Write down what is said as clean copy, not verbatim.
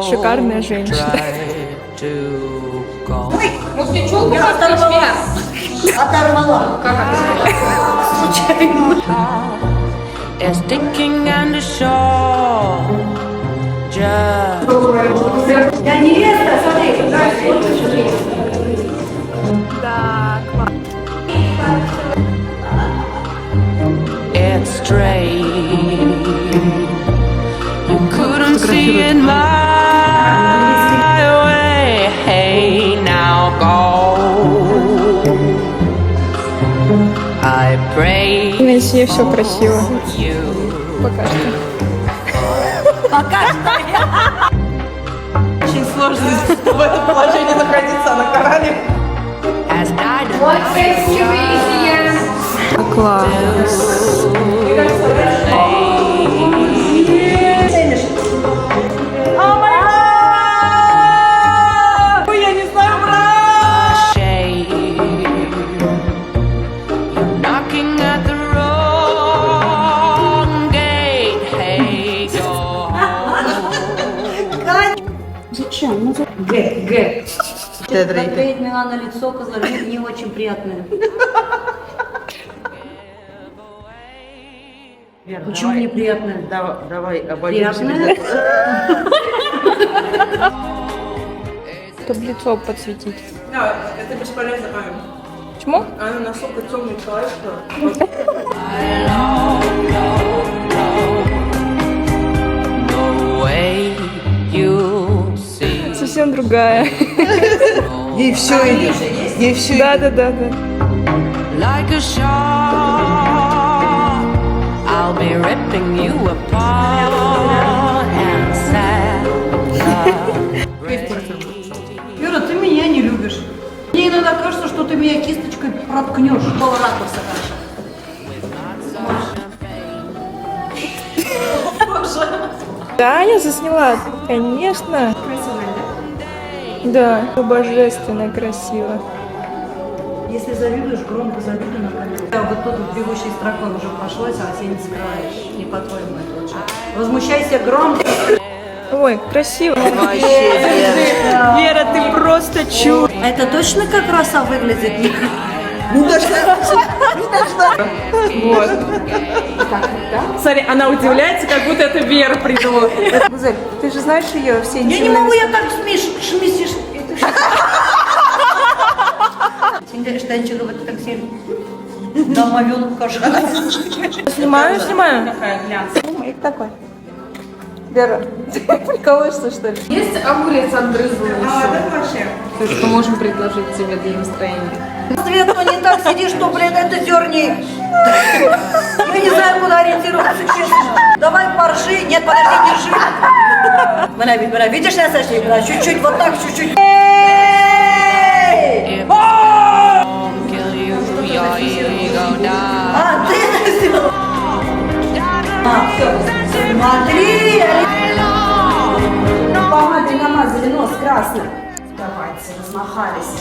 Шикарная женщина. Оторвала. Как это? Случайно. Я невеста, смотри. Да, класс. It's strange. You couldn't see it my way. Hey, now go. I pray На себе все красиво. you. Пока что. Очень сложно в этом положении находиться на корале. As I What makes you easier? Класс. Ой, я не знаю, knocking at the wrong gate. Hey, go home. Г. Наклеить меня на лицо, казалось, не очень приятное. Почему неприятное? Давай, обойдемся. Приятное? Чтобы лицо подсветить. Да, это бесполезно, Аня. Почему? Она настолько темный человек, что... The way you see. Совсем другая. Ей все идет. Ей все Да. Like a shark, I'll be ripping you apart and sad. Юра, ты меня не любишь. Мне иногда кажется, что ты меня кисточкой проткнешь. Какого ракурса, хорошо. Таня засняла? Конечно. Да, божественно красиво. Если завидуешь, громко завидуй на камеру. Вот тут вот бегущей строкой уже прошлось, а тебя не скрываешь. Не по-твоему это лучше. Возмущайся громко. Ой, красиво. Вообще, Вера, ты просто чудо. А это точно как роса выглядит? Вот. Смотри, она удивляется, как будто это Вера придумала. Гузель, ты же знаешь ее все Я не могу, я так шмисишь. Şimdi штанчика вот так сильно. Домовенок кошка. Снимаю. Какая глянцевая. Маяк такой. Вера, ты прикалываешься, что ли? Есть огурец от дрызла еще? Это вообще. То, что можем предложить тебе для настроения. Свет, ну не так сидишь, что, блин, это зерни. Я не знаю, куда ориентироваться, честно. Давай поржи. Нет, подожди, держи. Бля, видишь, я сошли? Чуть-чуть, вот так, чуть-чуть. If I kill you, your ego down. А, ты это сделал? А, все. Смотри. Помадой намазали нос красным. Давайте, размахались.